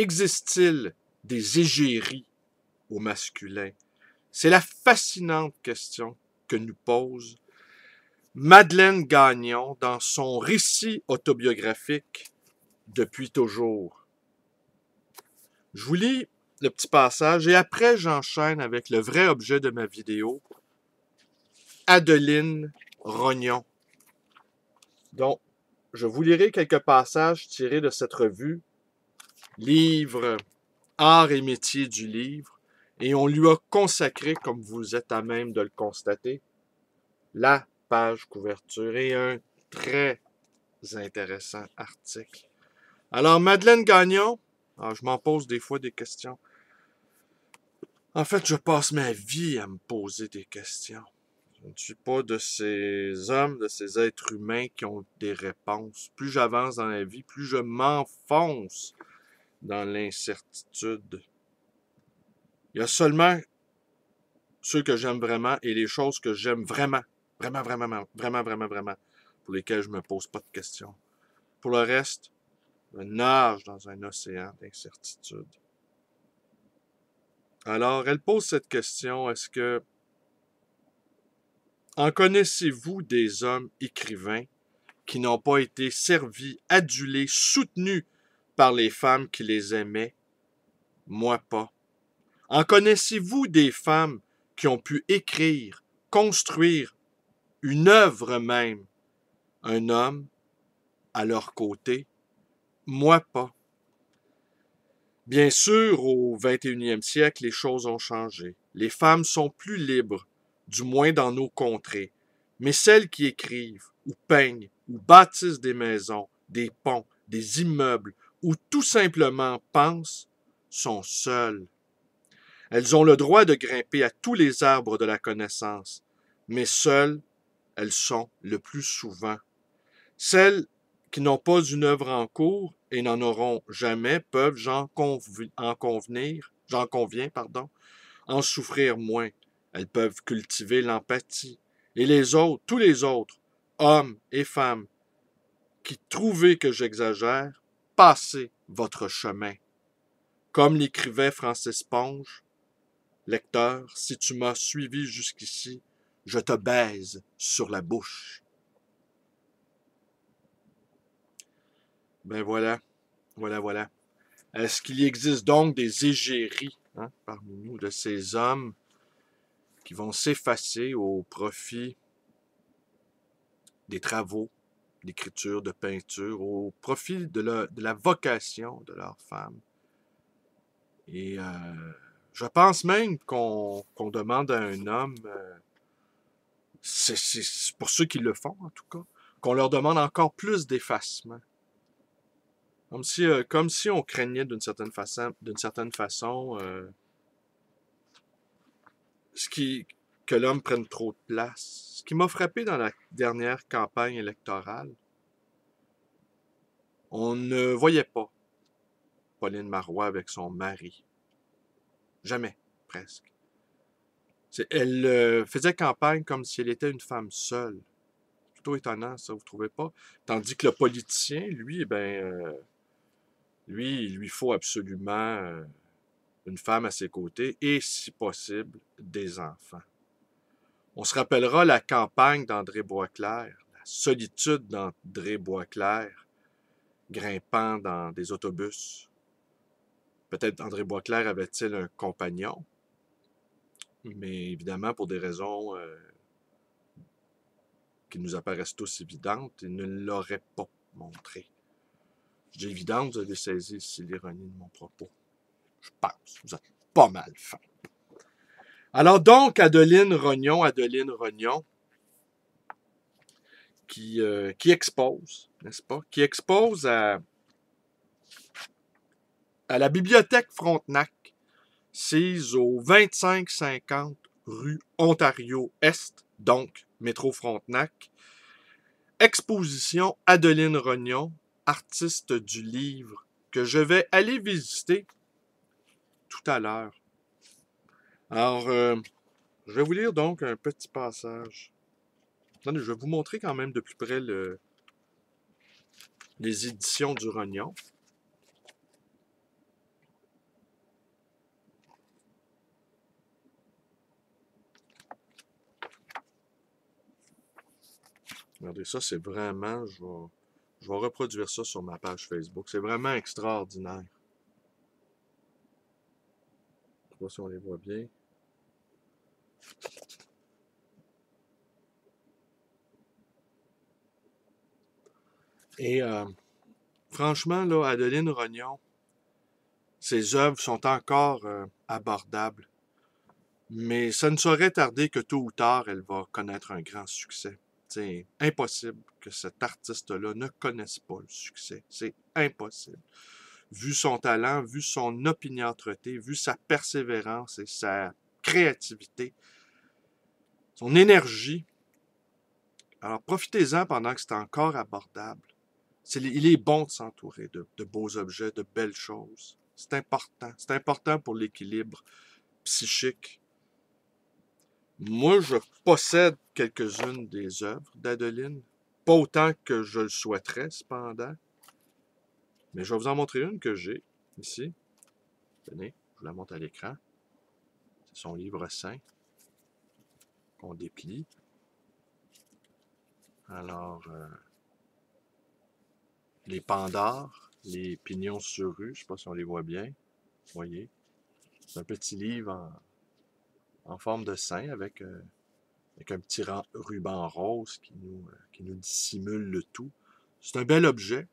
Existe-t-il des égéries au masculin? C'est la fascinante question que nous pose Madeleine Gagnon dans son récit autobiographique Depuis toujours. Je vous lis le petit passage et après j'enchaîne avec le vrai objet de ma vidéo, Adeline Rognon. Donc, je vous lirai quelques passages tirés de cette revue, livre Art et métier du livre, et on lui a consacré, comme vous êtes à même de le constater, la page couverture et un très intéressant article. Alors, Madeleine Gagnon, je m'en pose des fois des questions. En fait, je passe ma vie à me poser des questions. Je ne suis pas de ces hommes, de ces êtres humains qui ont des réponses. Plus j'avance dans la vie, plus je m'enfonce dans l'incertitude. Il y a seulement ceux que j'aime vraiment et les choses que j'aime vraiment, vraiment, pour lesquelles je me pose pas de questions. Pour le reste, je nage dans un océan d'incertitude. Alors, elle pose cette question, est-ce que en connaissez-vous des hommes écrivains qui n'ont pas été servis, adulés, soutenus par les femmes qui les aimaient? Moi pas. En connaissez-vous des femmes qui ont pu écrire, construire une œuvre même, un homme à leur côté? Moi pas. Bien sûr, au 21e siècle, les choses ont changé. Les femmes sont plus libres, du moins dans nos contrées. Mais celles qui écrivent, ou peignent, ou bâtissent des maisons, des ponts, des immeubles, ou tout simplement pensent, sont seules. Elles ont le droit de grimper à tous les arbres de la connaissance, mais seules, elles sont le plus souvent. Celles qui n'ont pas une œuvre en cours et n'en auront jamais peuvent, j'en conviens, en souffrir moins. Elles peuvent cultiver l'empathie. Et les autres, tous les autres, hommes et femmes, qui trouvez que j'exagère, passez votre chemin. Comme l'écrivait Francis Ponge, lecteur, si tu m'as suivi jusqu'ici, je te baise sur la bouche. Ben voilà. Est-ce qu'il existe donc des égéries parmi nous de ces hommes qui vont s'effacer au profit des travaux d'écriture, de peinture, au profit de la vocation de leur femme? Et je pense même qu'on demande à un homme, c'est pour ceux qui le font en tout cas, qu'on leur demande encore plus d'effacement. Comme si on craignait d'une certaine façon que l'homme prenne trop de place. Ce qui m'a frappé dans la dernière campagne électorale, on ne voyait pas Pauline Marois avec son mari. Jamais, presque. Elle faisait campagne comme si elle était une femme seule. Plutôt étonnant, ça, vous trouvez pas? Tandis que le politicien, lui, il lui faut absolument une femme à ses côtés et, si possible, des enfants. On se rappellera la campagne d'André Boisclair, la solitude d'André Boisclair, grimpant dans des autobus. Peut-être André Boisclair avait-il un compagnon, mais évidemment, pour des raisons qui nous apparaissent tous évidentes, il ne l'aurait pas montré. Je dis évidente, vous avez saisi ici l'ironie de mon propos. Je pense, vous êtes pas mal fin. Alors donc, Adeline Rognon, qui expose, n'est-ce pas? Qui expose à la bibliothèque Frontenac, sise au 2550 rue Ontario-Est, donc métro Frontenac. Exposition Adeline Rognon, artiste du livre, que je vais aller visiter tout à l'heure. Alors, je vais vous lire donc un petit passage. Attendez, je vais vous montrer quand même de plus près les éditions du Rognon. Regardez, ça, c'est vraiment, je vais reproduire ça sur ma page Facebook. C'est vraiment extraordinaire. Je sais pas si on les voit bien. Et franchement, là, Adeline Rognon, ses œuvres sont encore abordables. Mais ça ne saurait tarder que tôt ou tard, elle va connaître un grand succès. C'est impossible que cet artiste-là ne connaisse pas le succès. C'est impossible. Vu son talent, vu son opiniâtreté, vu sa persévérance et sa créativité, son énergie. Alors profitez-en pendant que c'est encore abordable. Il est bon de s'entourer de beaux objets, de belles choses. C'est important. C'est important pour l'équilibre psychique. Moi, je possède quelques-unes des œuvres d'Adeline. Pas autant que je le souhaiterais, cependant. Mais je vais vous en montrer une que j'ai ici. Tenez, je vous la montre à l'écran. C'est son livre saint qu'on déplie. Alors, les Pandores, les Pignons sur rue, je ne sais pas si on les voit bien. Vous voyez, c'est un petit livre en forme de saint avec un petit ruban rose qui nous dissimule le tout. C'est un bel objet.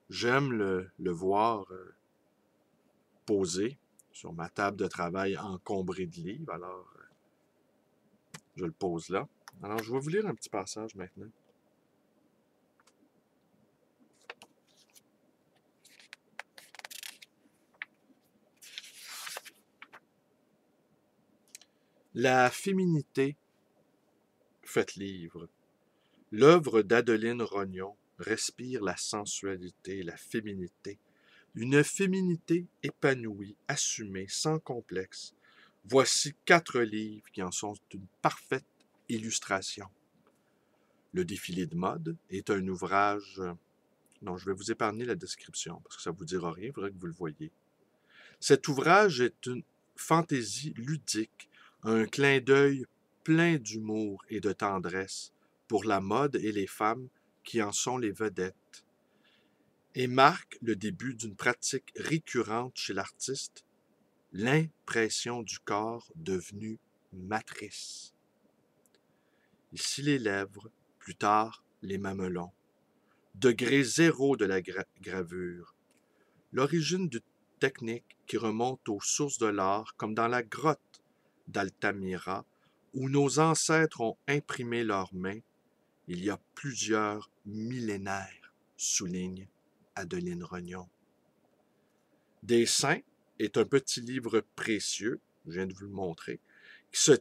J'aime le voir posé sur ma table de travail encombrée de livres. Alors, je le pose là. Alors, je vais vous lire un petit passage maintenant. La féminité fait livre. L'œuvre d'Adeline Rognon respire la sensualité, la féminité. Une féminité épanouie, assumée, sans complexe. Voici 4 livres qui en sont une parfaite illustration. Le défilé de mode est un ouvrage... Non, je vais vous épargner la description parce que ça ne vous dira rien, il faudrait que vous le voyiez. Cet ouvrage est une fantaisie ludique, un clin d'œil plein d'humour et de tendresse pour la mode et les femmes qui en sont les vedettes, et marque le début d'une pratique récurrente chez l'artiste, l'impression du corps devenu matrice. Ici les lèvres, plus tard les mamelons. Degré zéro de la gravure. L'origine d'une technique qui remonte aux sources de l'art, comme dans la grotte d'Altamira, où nos ancêtres ont imprimé leurs mains il y a plusieurs millénaires, souligne Adeline Rognon. Des Saints est un petit livre précieux, je viens de vous le montrer, qui se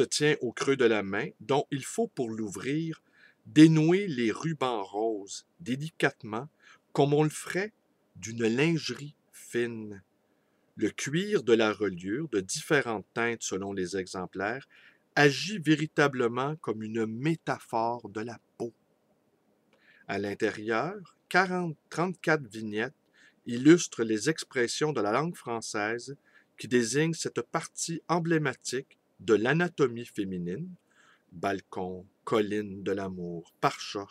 tient au creux de la main, dont il faut pour l'ouvrir dénouer les rubans roses délicatement, comme on le ferait d'une lingerie fine. Le cuir de la reliure, de différentes teintes selon les exemplaires, agit véritablement comme une métaphore de la peau. À l'intérieur, 34 vignettes illustrent les expressions de la langue française qui désignent cette partie emblématique de l'anatomie féminine, balcon, colline de l'amour, pare-choc.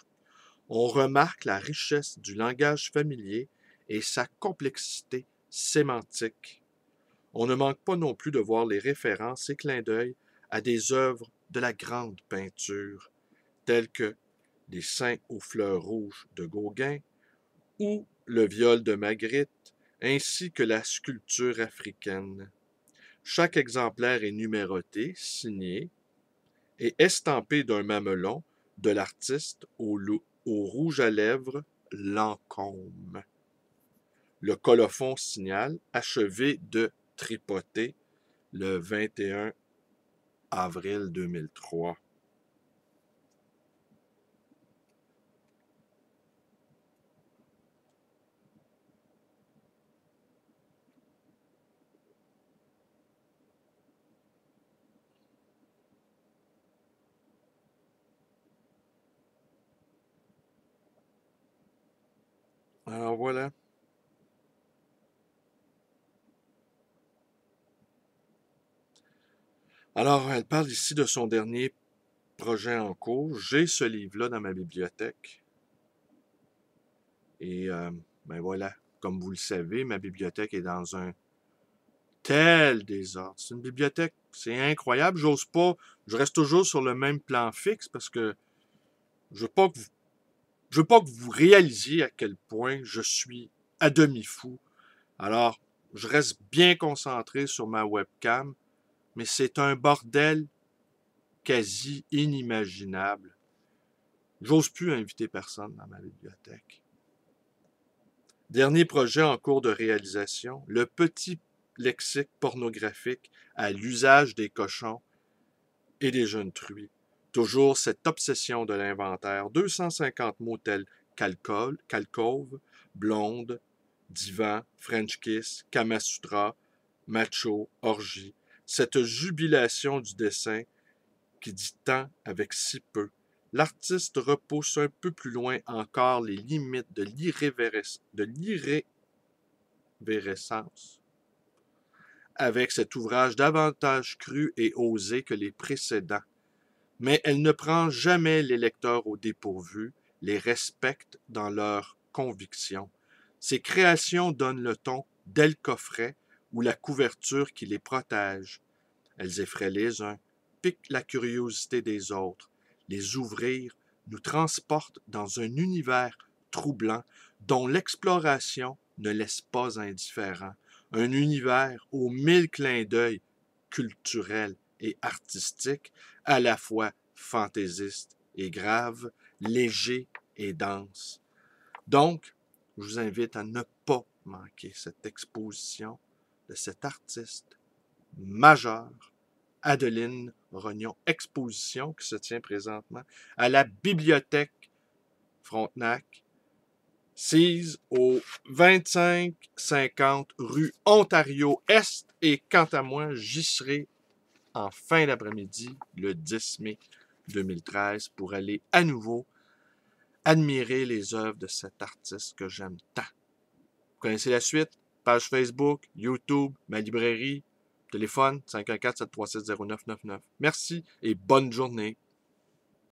On remarque la richesse du langage familier et sa complexité sémantique. On ne manque pas non plus de voir les références et clins d'œil à des œuvres de la grande peinture, telles que Les Saints aux fleurs rouges de Gauguin ou Le viol de Magritte, ainsi que la sculpture africaine. Chaque exemplaire est numéroté, signé et estampé d'un mamelon de l'artiste au rouge à lèvres Lancôme. Le colophon signale achevé de tripoter le 21 avril 2003. Alors voilà. Alors, elle parle ici de son dernier projet en cours. J'ai ce livre-là dans ma bibliothèque. Et ben voilà, comme vous le savez, ma bibliothèque est dans un tel désordre. C'est une bibliothèque, c'est incroyable. J'ose pas, je reste toujours sur le même plan fixe parce que je veux pas que vous, je veux pas que vous réalisiez à quel point je suis à demi fou. Alors, je reste bien concentré sur ma webcam, mais c'est un bordel quasi inimaginable. J'ose plus inviter personne dans ma bibliothèque. Dernier projet en cours de réalisation, le petit lexique pornographique à l'usage des cochons et des jeunes truies. Toujours cette obsession de l'inventaire. 250 mots tels calcove, blonde, divan, French kiss, Kamasutra, macho, orgie. Cette jubilation du dessin qui dit tant avec si peu. L'artiste repousse un peu plus loin encore les limites de l'irrévérescence avec cet ouvrage davantage cru et osé que les précédents. Mais elle ne prend jamais les lecteurs au dépourvu, les respecte dans leurs convictions. Ses créations donnent le ton dès le coffret ou la couverture qui les protège. Elles effraient les uns, piquent la curiosité des autres. Les ouvrir nous transporte dans un univers troublant dont l'exploration ne laisse pas indifférent. Un univers aux 1000 clins d'œil culturels et artistiques, à la fois fantaisiste et grave, léger et dense. Donc, je vous invite à ne pas manquer cette exposition de cet artiste majeur, Adeline Rognon, exposition qui se tient présentement à la Bibliothèque Frontenac, sise au 2550 rue Ontario-Est. Et quant à moi, j'y serai en fin d'après-midi, le 10 mai 2013, pour aller à nouveau admirer les œuvres de cet artiste que j'aime tant. Vous connaissez la suite? Page Facebook, YouTube, ma librairie, téléphone 514-737-0999. Merci et bonne journée.